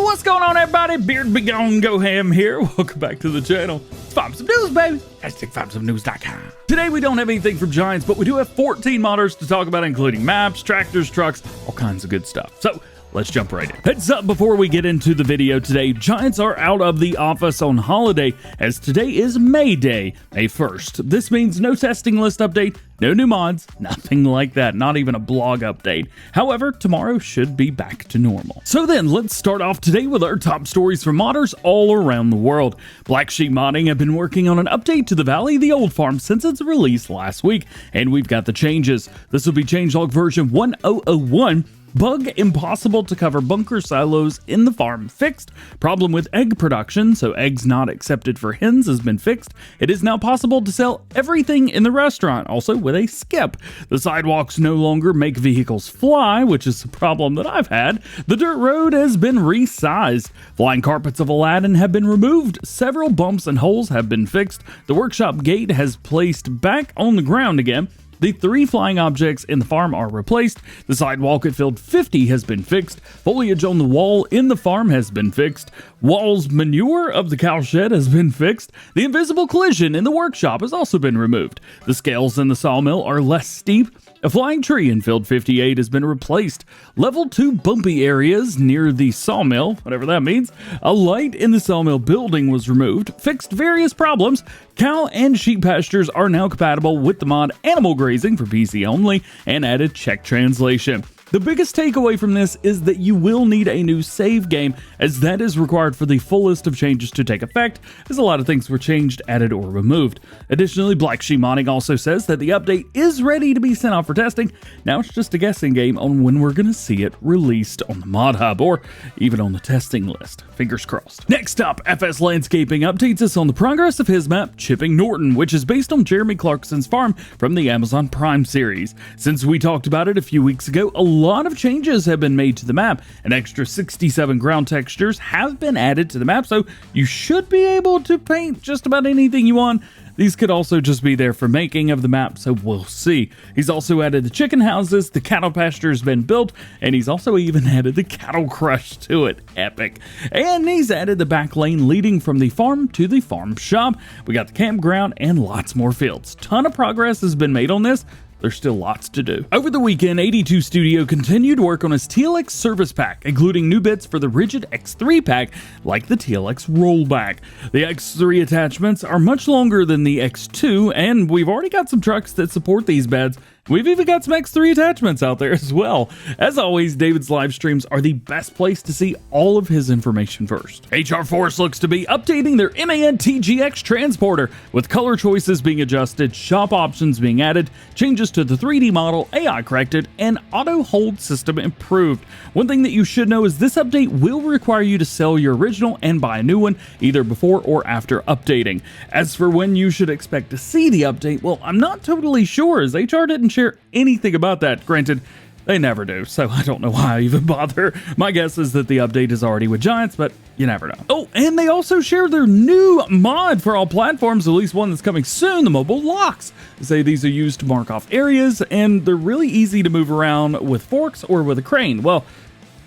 What's going on, everybody? Beard be gone, go ham here. Welcome back to the channel. Let's find some news, baby. #FindSomeNews.com. Today we don't have anything from Giants, but we do have 14 modders to talk about, including maps, tractors, trucks, all kinds of good stuff. So let's jump right in. Heads up before we get into the video today, Giants are out of the office on holiday, as today is May Day, May 1st. This means no testing list update, no new mods, nothing like that, not even a blog update. However, tomorrow should be back to normal. So then, let's start off today with our top stories from modders all around the world. Black Sheep Modding have been working on an update to the Valley of the Old Farm since its release last week, and we've got the changes. This will be changelog version 1001. Bug impossible to cover bunker silos in the farm fixed. Problem with egg production, so eggs not accepted for hens, has been fixed. It is now possible to sell everything in the restaurant, also with a skip. The sidewalks no longer make vehicles fly, which is a problem that I've had. The dirt road has been resized. Flying carpets of Aladdin have been removed. Several bumps and holes have been fixed. The workshop gate has placed back on the ground again. The 3 flying objects in the farm are replaced. The sidewalk at field 50 has been fixed. Foliage on the wall in the farm has been fixed. Wall's manure of the cow shed has been fixed. The invisible collision in the workshop has also been removed. The scales in the sawmill are less steep. A flying tree in field 58 has been replaced. Level 2 bumpy areas near the sawmill, whatever that means. A light in the sawmill building was removed. Fixed various problems. Cow and sheep pastures are now compatible with the mod Animal Grazing for PC only, and added Czech translation. The biggest takeaway from this is that you will need a new save game, as that is required for the full list of changes to take effect, as a lot of things were changed, added, or removed. Additionally, Black Sheep Modding also says that the update is ready to be sent off for testing. Now it's just a guessing game on when we're going to see it released on the Mod Hub, or even on the testing list. Fingers crossed. Next up, FS Landscaping updates us on the progress of his map, Chipping Norton, which is based on Jeremy Clarkson's farm from the Amazon Prime series. Since we talked about it a few weeks ago, a lot of changes have been made to the map. An extra 67 ground textures have been added to the map, so you should be able to paint just about anything you want. These could also just be there for making of the map, so we'll see. He's also added the chicken houses, the cattle pasture has been built, and he's also even added the cattle crush to it. Epic. And he's added the back lane leading from the farm to the farm shop. We got the campground and lots more fields. Ton of progress has been made on this. There's still lots to do. Over the weekend, 82 Studio continued work on his TLX service pack, including new bits for the rigid X3 pack, like the TLX rollback. The X3 attachments are much longer than the X2, and we've already got some trucks that support these beds. We've even got some X3 attachments out there as well. As always, David's live streams are the best place to see all of his information first. HR Force looks to be updating their MAN TGX transporter, with color choices being adjusted, shop options being added, changes to the 3D model, AI corrected, and auto hold system improved. One thing that you should know is this update will require you to sell your original and buy a new one, either before or after updating. As for when you should expect to see the update, well, I'm not totally sure, as HR didn't share anything about that. Granted, they never do, so I don't know why I even bother. My guess is that the update is already with Giants, but you never know. Oh, and they also share their new mod for all platforms, at least one that's coming soon, the mobile locks. They say these are used to mark off areas, and they're really easy to move around with forks or with a crane. Well,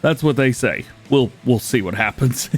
that's what they say. We'll see what happens.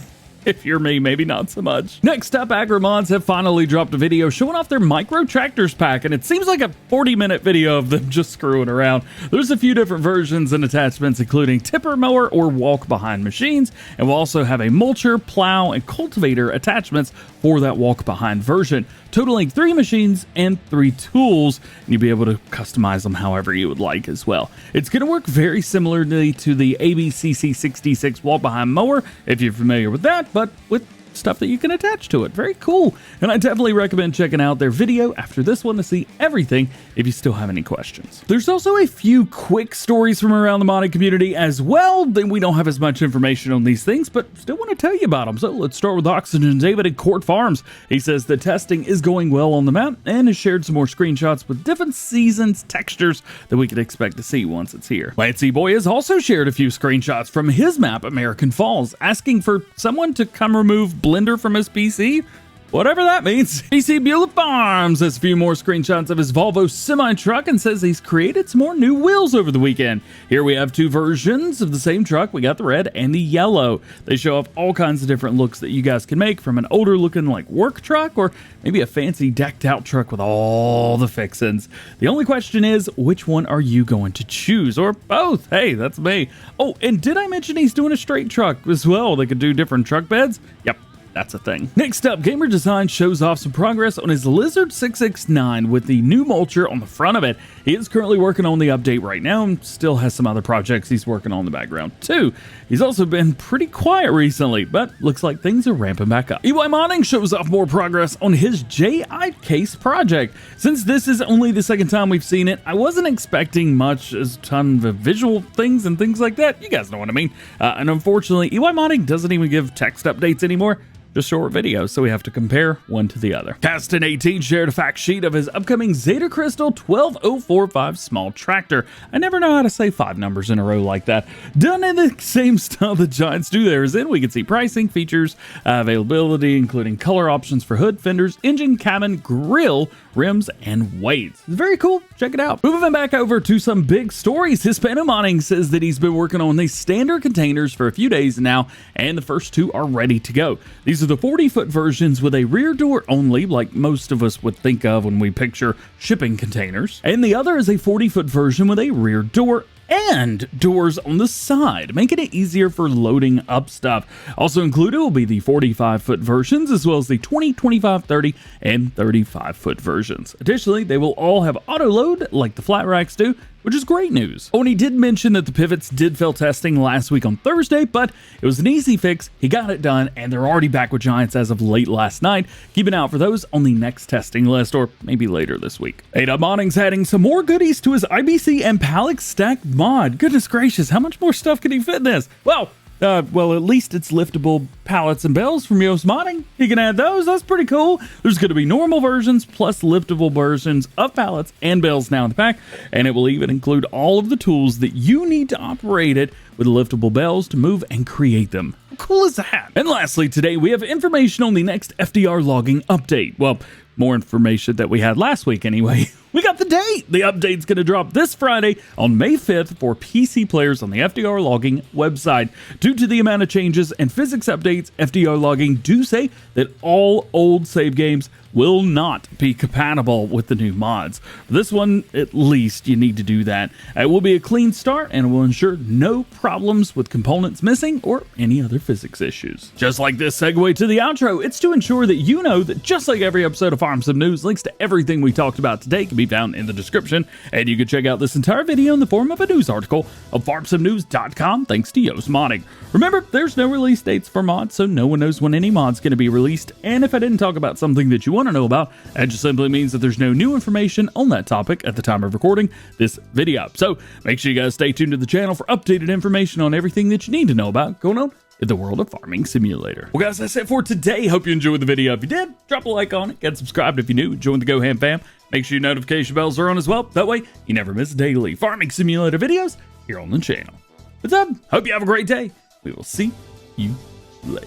If you're me, maybe not so much. Next up, AgriMods have finally dropped a video showing off their micro tractors pack, and it seems like a 40-minute video of them just screwing around. There's a few different versions and attachments, including tipper mower or walk-behind machines, and we'll also have a mulcher, plow, and cultivator attachments for that walk-behind version, totaling 3 machines and 3 tools, and you'll be able to customize them however you would like as well. It's going to work very similarly to the ABCC 66 walk-behind mower, if you're familiar with that, but with stuff that you can attach to it. Very cool. And I definitely recommend checking out their video after this one to see everything if you still have any questions. There's also a few quick stories from around the modding community as well. Then we don't have as much information on these things, but still want to tell you about them. So let's start with Oxygen David at Court Farms. He says the testing is going well on the map and has shared some more screenshots with different seasons textures that we could expect to see once it's here. Lancey Boy has also shared a few screenshots from his map, American Falls, asking for someone to come remove Blender from his PC. whatever that means. PC Beulah Farms has a few more screenshots of his Volvo semi-truck and says he's created some more new wheels over the weekend. Here we have two versions of the same truck. We got the red and the yellow. They show off all kinds of different looks that you guys can make, from an older looking like work truck or maybe a fancy decked out truck with all the fixins. The only question is, which one are you going to choose? Or both? Hey, that's me. Oh, and did I mention he's doing a straight truck as well? They could do different truck beds? Yep. That's a thing. Next up, Gamer Design shows off some progress on his Lizard 669 with the new mulcher on the front of it. He is currently working on the update right now and still has some other projects he's working on in the background too. He's also been pretty quiet recently, but looks like things are ramping back up. EY Modding shows off more progress on his J.I Case Project. Since this is only the second time we've seen it, I wasn't expecting much as a ton of visual things and things like that. You guys know what I mean. And unfortunately, EY Modding doesn't even give text updates anymore. Just short videos, so we have to compare one to the other. Caston18 shared a fact sheet of his upcoming Zetor Crystal 12045 small tractor. I never know how to say 5 numbers in a row like that. Done in the same style the Giants do theirs in. We can see pricing, features, availability, including color options for hood, fenders, engine, cabin, grille, rims, and weights. It's very cool. Check it out. Moving back over to some big stories. Hispano Modding says that he's been working on these standard containers for a few days now, and the first two are ready to go. These are the 40-foot versions with a rear door only, like most of us would think of when we picture shipping containers. And the other is a 40-foot version with a rear door and doors on the side, making it easier for loading up stuff. Also included will be the 45-foot versions, as well as the 20, 25, 30, and 35-foot versions. Additionally, they will all have auto load like the flat racks do, which is great news. Oh, and he did mention that the pivots did fail testing last week on Thursday, but it was an easy fix. He got it done, and they're already back with Giants as of late last night. Keep an eye out for those on the next testing list, or maybe later this week. ADA Modding's adding some more goodies to his IBC And Pallet stack mod. Goodness gracious, how much more stuff can he fit in this? Well, at least it's liftable pallets and bales from Yoast Modding. You can add those. That's pretty cool. There's going to be normal versions plus liftable versions of pallets and bales now in the pack, and it will even include all of the tools that you need to operate it with liftable bales to move and create them. How cool is that? And lastly, today we have information on the next FDR logging update. Well, more information that we had last week anyway. We got the date! The update's going to drop this Friday on May 5th for PC players on the FDR Logging website. Due to the amount of changes and physics updates, FDR Logging do say that all old save games will not be compatible with the new mods. For this one, at least, you need to do that. It will be a clean start and will ensure no problems with components missing or any other physics issues. Just like this segue to the outro, it's to ensure that you know that just like every episode of Farm Sim News, links to everything we talked about today can be found in the description, and you can check out this entire video in the form of a news article of FarmSimNews.com thanks to Yoast Modding. Remember, there's no release dates for mods, so no one knows when any mod's going to be released, and if I didn't talk about something that you want to know about, that just simply means that there's no new information on that topic at the time of recording this video. So make sure you guys stay tuned to the channel for updated information on everything that you need to know about going on in the world of Farming Simulator. Well guys, that's it for today. Hope you enjoyed the video. If you did, drop a like on it, get subscribed if you're new, join the DjGoHam fam. Make sure your notification bells are on as well. That way you never miss daily Farming Simulator videos here on the channel. What's up? Hope you have a great day. We will see you later.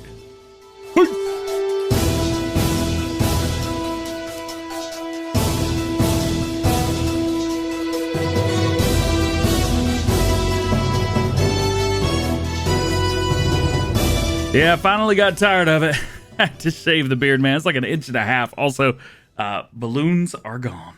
Peace. Yeah, I finally got tired of it. I had to shave the beard, man. It's like an inch and a half. Also, balloons are gone.